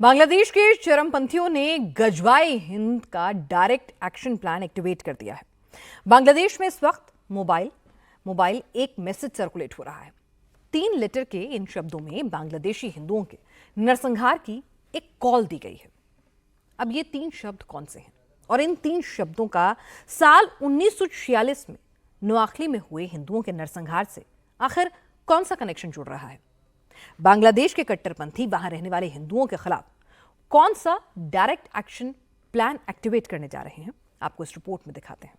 बांग्लादेश के चरमपंथियों ने गजवाए हिंद का डायरेक्ट एक्शन प्लान एक्टिवेट कर दिया है। बांग्लादेश में इस वक्त मोबाइल एक मैसेज सर्कुलेट हो रहा है। 3 लेटर के इन शब्दों में बांग्लादेशी हिंदुओं के नरसंहार की एक कॉल दी गई है। अब ये 3 शब्द कौन से हैं और इन 3 शब्दों का साल 1946 में नोआखली में हुए हिंदुओं के नरसंहार से आखिर कौन सा कनेक्शन जुड़ रहा है? बांग्लादेश के कट्टरपंथी वहां रहने वाले हिंदुओं के खिलाफ कौन सा डायरेक्ट एक्शन प्लान एक्टिवेट करने जा रहे हैं, आपको इस रिपोर्ट में दिखाते हैं।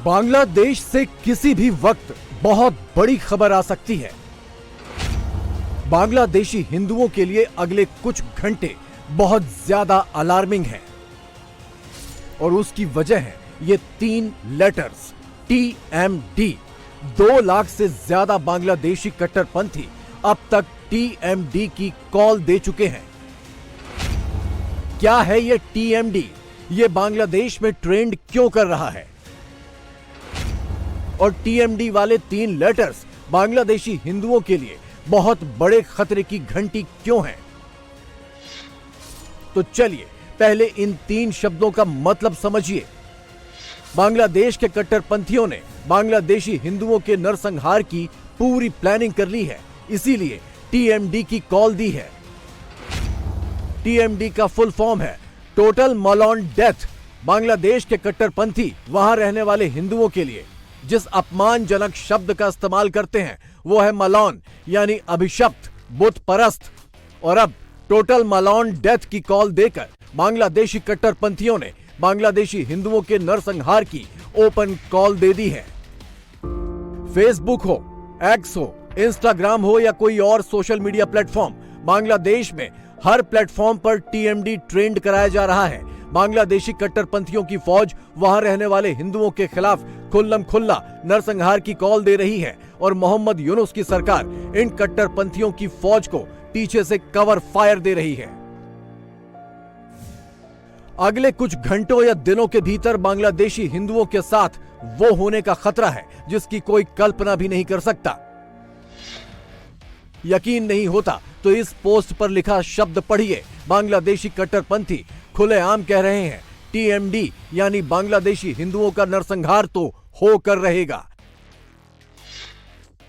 बांग्लादेश से किसी भी वक्त बहुत बड़ी खबर आ सकती है। बांग्लादेशी हिंदुओं के लिए अगले कुछ घंटे बहुत ज्यादा अलार्मिंग हैं और उसकी वजह है ये 3 लेटर्स TMD। 2 लाख से ज्यादा बांग्लादेशी कट्टरपंथी अब तक TMD की कॉल दे चुके हैं। क्या है ये TMD? ये बांग्लादेश में ट्रेंड क्यों कर रहा है और TMD वाले 3 लेटर्स बांग्लादेशी हिंदुओं के लिए बहुत बड़े खतरे की घंटी क्यों हैं? तो चलिए पहले इन 3 शब्दों का मतलब समझिए। बांग्लादेश के कट्टरपंथियों ने बांग्लादेशी हिंदुओं के नरसंहार की पूरी प्लानिंग कर ली है, इसीलिए TMD की कॉल दी है। TMD का फुल फॉर्म है टोटल मलॉन डेथ। बांग्लादेश के कट्टरपंथी वहां रहने वाले हिंदुओं के लिए जिस अपमानजनक शब्द का इस्तेमाल करते हैं वो है मलॉन, यानी अभिशप्त, बुत परस्त। और अब टोटल मलॉन डेथ की कॉल देकर बांग्लादेशी कट्टरपंथियों ने बांग्लादेशी हिंदुओं के नरसंहार की ओपन कॉल दे दी है। फेसबुक हो, एक्स हो, इंस्टाग्राम हो या कोई और सोशल मीडिया प्लेटफॉर्म, बांग्लादेश में हर प्लेटफॉर्म पर TMD ट्रेंड कराया जा रहा है। बांग्लादेशी कट्टरपंथियों की फौज वहां रहने वाले हिंदुओं के खिलाफ खुल्लम खुल्ला नरसंहार की कॉल दे रही है और मोहम्मद यूनुस की सरकार इन कट्टरपंथियों की फौज को पीछे से कवर फायर दे रही है। अगले कुछ घंटों या दिनों के भीतर बांग्लादेशी हिंदुओं के साथ वो होने का खतरा है जिसकी कोई कल्पना भी नहीं कर सकता। यकीन नहीं होता तो इस पोस्ट पर लिखा शब्द पढ़िए। बांग्लादेशी कट्टरपंथी खुलेआम कह रहे हैं TMD यानी बांग्लादेशी हिंदुओं का नरसंहार तो होकर रहेगा।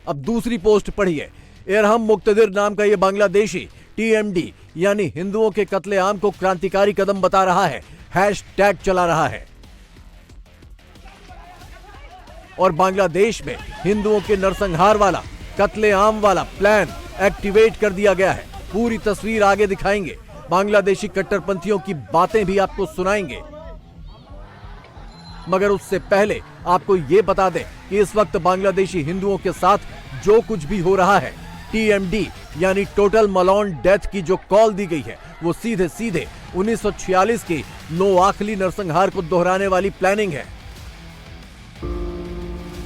अब दूसरी पोस्ट पढ़िए। इरहम मुक्तदिर नाम का यह बांग्लादेशी TMD यानी हिंदुओं के कत्लेआम को क्रांतिकारी कदम बता रहा है, हैशटैग चला रहा है और बांग्लादेश में हिंदुओं के नरसंहार वाला, कत्लेआम वाला प्लान एक्टिवेट कर दिया गया है। पूरी तस्वीर आगे दिखाएंगे, बांग्लादेशी कट्टरपंथियों की बातें भी आपको सुनाएंगे, मगर उससे पहले आपको यह बता दें कि इस वक्त बांग्लादेशी हिंदुओं के साथ जो कुछ भी हो रहा है, TMD यानी टोटल मलॉन डेथ की जो कॉल दी गई है वो सीधे सीधे 1946 के नोआखली नरसंहार को दोहराने वाली प्लानिंग है।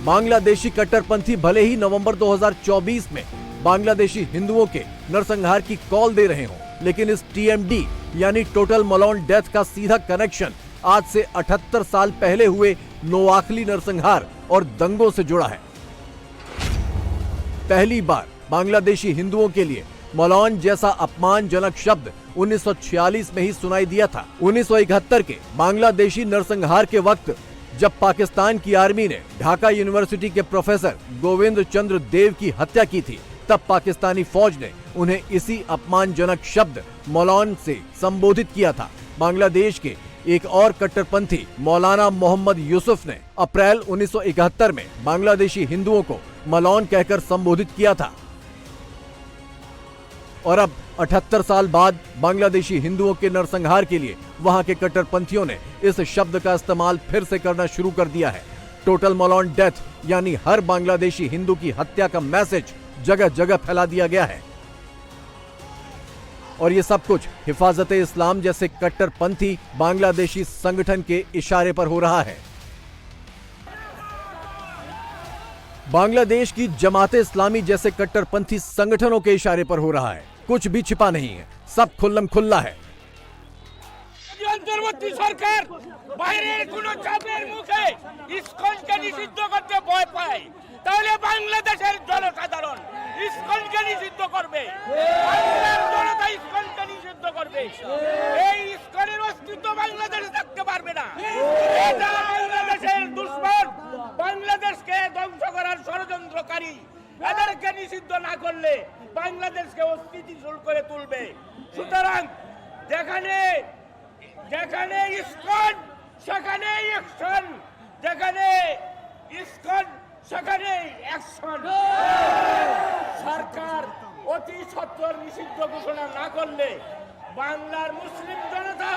बांग्लादेशी कट्टरपंथी भले ही नवंबर 2024 में बांग्लादेशी हिंदुओं के नरसंहार की कॉल दे रहे हों, लेकिन इस TMD यानी टोटल मलॉन डेथ का सीधा कनेक्शन आज से 78 साल पहले हुए नोआखली नरसंहार और दंगों से जुड़ा है। पहली बार बांग्लादेशी हिंदुओं के लिए मलॉन जैसा अपमानजनक शब्द 1946 में ही सुनाई दिया था। 1971 के बांग्लादेशी नरसंहार के वक्त जब पाकिस्तान की आर्मी ने ढाका यूनिवर्सिटी के प्रोफेसर गोविंद चंद्र देव की हत्या की थी, तब पाकिस्तानी फौज ने उन्हें इसी अपमानजनक शब्द मौलान से संबोधित किया था। बांग्लादेश के एक और कट्टरपंथी मौलाना मोहम्मद यूसुफ ने अप्रैल 1971 में बांग्लादेशी हिंदुओं को मलॉन कहकर संबोधित किया था और अब 78 साल बाद बांग्लादेशी हिंदुओं के नरसंहार के लिए वहां के कट्टरपंथियों ने इस शब्द का इस्तेमाल फिर से करना शुरू कर दिया है। टोटल मलॉन डेथ यानी हर बांग्लादेशी हिंदू की हत्या का मैसेज जगह जगह फैला दिया गया है और ये सब कुछ हिफाजते इस्लाम जैसे कट्टरपंथी बांग्लादेशी संगठन के इशारे पर हो रहा है। बांग्लादेश की जमाते इस्लामी जैसे कट्टरपंथी संगठनों के इशारे पर हो रहा है। कुछ भी छिपा नहीं है, सब खुल्लम खुल्ला है। অন্তর্বর্তী সরকার বাইরের কোনো চাপের মুখে ইসকনকে নিষিদ্ধ করতে ভয় পায়। তাহলে বাংলাদেশের জনসাধারণ ইসকনকে নিষিদ্ধ করবে, বাংলার জনতা ইসকনকে নিষিদ্ধ করবে। এই ইসকনের অস্তিত্ব বাংলাদেশে থাকতে পারবে না। এটা বাংলাদেশের দুশ্মন, বাংলাদেশকে ধ্বংস করার ষড়যন্ত্রকারী। এদেরকে নিষিদ্ধ না করলে বাংলাদেশকে অস্থিতিশীল করে তুলবে। সুতরাং যেখানে যেখানে ইসকন সেখানে অ্যাকশন, যেখানে ইসকন সেখানে অ্যাকশন। সরকার অতি সত্বর নিষিদ্ধ ঘোষণা না করলে বাংলার মুসলিম জনতা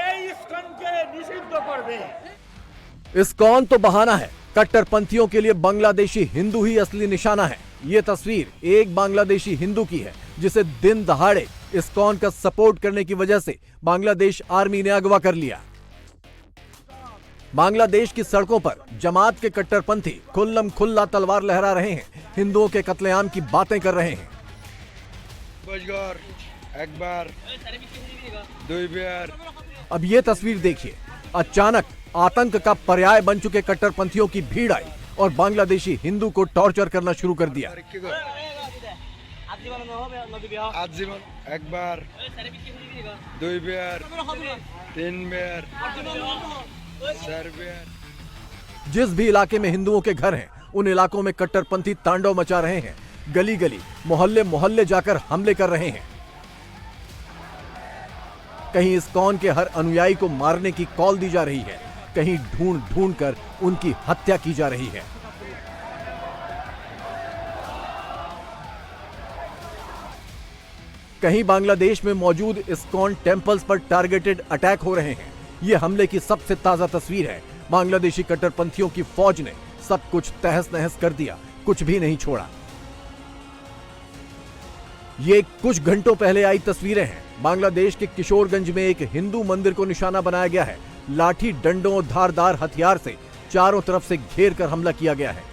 এই ইসকনকে নিষিদ্ধ করবে। इस्कॉन तो बहाना है, कट्टरपंथियों के लिए बांग्लादेशी हिंदू ही असली निशाना है। ये तस्वीर एक बांग्लादेशी हिंदू की है जिसे दिन दहाड़े इस्कॉन का सपोर्ट करने की वजह से बांग्लादेश आर्मी ने अगवा कर लिया। बांग्लादेश की सड़कों पर जमात के कट्टरपंथी खुल्लम खुल्ला तलवार लहरा रहे हैं, हिंदुओं के कत्लेआम की बातें कर रहे हैं। एक बार, दो बार। अब ये तस्वीर देखिए, अचानक आतंक का पर्याय बन चुके कट्टरपंथियों की भीड़ आई और बांग्लादेशी हिंदू को टॉर्चर करना शुरू कर दिया। आजीवन, एक बार, दो बार, तीन बार, चार बार। जिस भी इलाके में हिंदुओं के घर हैं, उन इलाकों में कट्टरपंथी तांडव मचा रहे हैं, गली गली मोहल्ले मोहल्ले जाकर हमले कर रहे हैं। कहीं इस्कॉन के हर अनुयायी को मारने की कॉल दी जा रही है, कहीं ढूंढ ढूंढ कर उनकी हत्या की जा रही है। कहीं बांग्लादेश में मौजूद इस्कॉन टेंपल्स पर टारगेटेड अटैक हो रहे हैं। ये हमले की सबसे ताजा तस्वीर है। बांग्लादेशी कट्टरपंथियों की फौज ने सब कुछ तहस नहस कर दिया, कुछ भी नहीं छोड़ा। ये कुछ घंटों पहले आई तस्वीरें हैं। बांग्लादेश के किशोरगंज में एक हिंदू मंदिर को निशाना बनाया गया है। लाठी डंडों धारदार हथियार से चारों तरफ से घेर कर हमला किया गया है।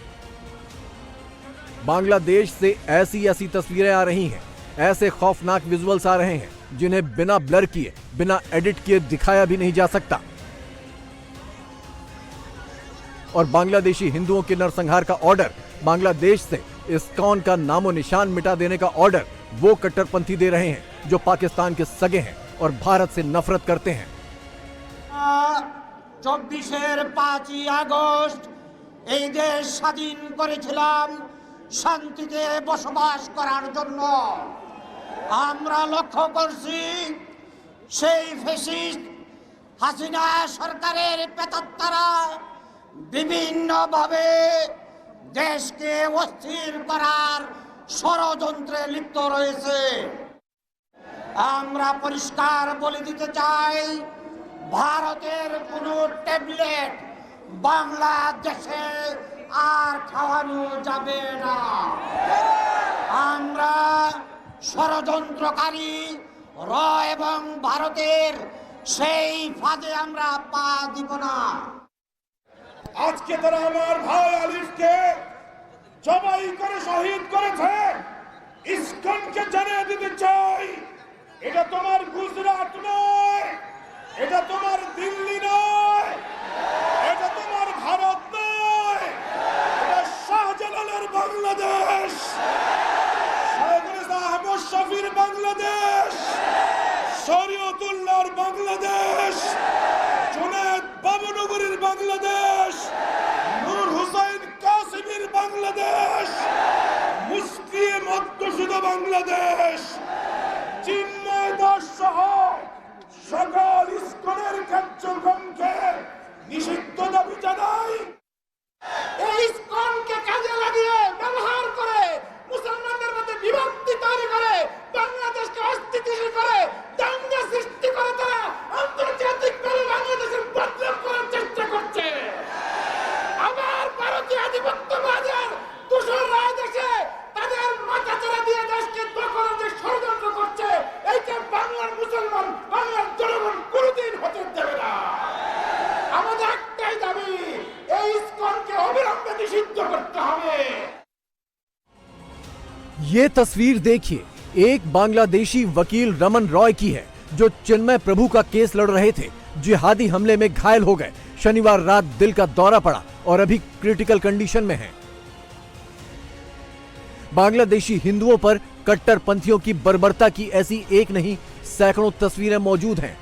बांग्लादेश से ऐसी ऐसी तस्वीरें आ रही हैं, ऐसे खौफनाक विजुअल्स आ रहे हैं जिन्हें बिना ब्लर किए, बिना एडिट किए दिखाया भी नहीं जा सकता। और बांग्लादेशी हिंदुओं के नरसंहार का ऑर्डर, बांग्लादेश से इस्कॉन का नामो निशान मिटा देने का ऑर्डर वो कट्टरपंथी दे रहे हैं जो पाकिस्तान के सगे हैं और भारत से नफरत करते हैं। 24 আগস্ট এই দেশ স্বাধীন করেছিলাম শান্তিতে বসবাস করার জন্য। আমরা লক্ষ্য করছি সেই ফ্যাসিস্ট হাসিনা সরকারের পেতাত্তারা বিভিন্নভাবে দেশকে অস্থির করার ষড়যন্ত্রে লিপ্ত রয়েছে। আমরা পরিষ্কার বলে দিতে চাই, ভারতের কোনো ট্যাবলেট বাংলাদেশে আর খাওয়ানো যাবে না। আমরা ষড়যন্ত্রকারী র এবং ভারতের সেই ফাঁদে আমরা পা দিব না। আজকে তারা আমার ভাই আলিফকে জবাই করে শহীদ করেছে। ইসকনকে জানিয়ে দিতে চাই, এটা তোমার গুজরাট নয়, এটা তোমার দিল্লি নয়, এটা তোমার ভারত নয়, এটা শাহজালালের বাংলাদেশ, আহমদ শফির বাংলাদেশ, শরীয়তুল্লাহর বাংলাদেশ, জুনায়েদ বাবুনগরীর বাংলাদেশ, নূর হুসাইন কাসিমের বাংলাদেশ, মুফতি মধ্যশুদ বাংলাদেশ, চিন্ময় দাস সহ সকল ইসকনের কার্যক্রমকে নিষিদ্ধ দাবি জানাই। এই ইসকনকে কাজে লাগিয়ে ব্যবহার করে মুসলমানদের মধ্যে বিভক্তি তৈরি করে বাংলাদেশকে অস্থিতিশীল করে দাঙ্গা সৃষ্টি করে তারা আন্তর্জাতিকভাবে বাংলাদেশের বদনাম করার চেষ্টা করছে। আবার ভারতীয় আধিপত্যবাদের দূষণরা দেশে তাদের মাথাচাড়া দিয়ে দেশকে দখলের যে ষড়যন্ত্র করছে, এইটা বাংলার মুসলমান, বাংলার জনগণ কোনোদিন হতে দেবে না। আমাদের একটাই দাবি, এই ইসকনকে অবিলম্বে নিষিদ্ধ করতে হবে। ये तस्वीर देखिए, एक बांग्लादेशी वकील रमन रॉय की है जो चिन्मय प्रभु का केस लड़ रहे थे। जिहादी हमले में घायल हो गए, शनिवार रात दिल का दौरा पड़ा और अभी क्रिटिकल कंडीशन में हैं। बांग्लादेशी हिंदुओं पर कट्टरपंथियों की बर्बरता की ऐसी एक नहीं सैकड़ों तस्वीरें मौजूद हैं।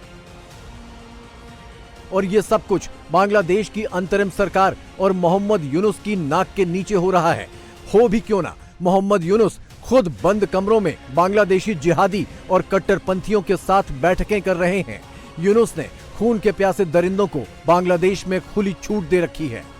और ये सब कुछ बांग्लादेश की अंतरिम सरकार और मोहम्मद यूनुस की नाक के नीचे हो रहा है। हो भी क्यों ना, मोहम्मद यूनुस खुद बंद कमरों में बांग्लादेशी जिहादी और कट्टरपंथियों के साथ बैठकें कर रहे हैं। यूनुस ने खून के प्यासे दरिंदों को बांग्लादेश में खुली छूट दे रखी है।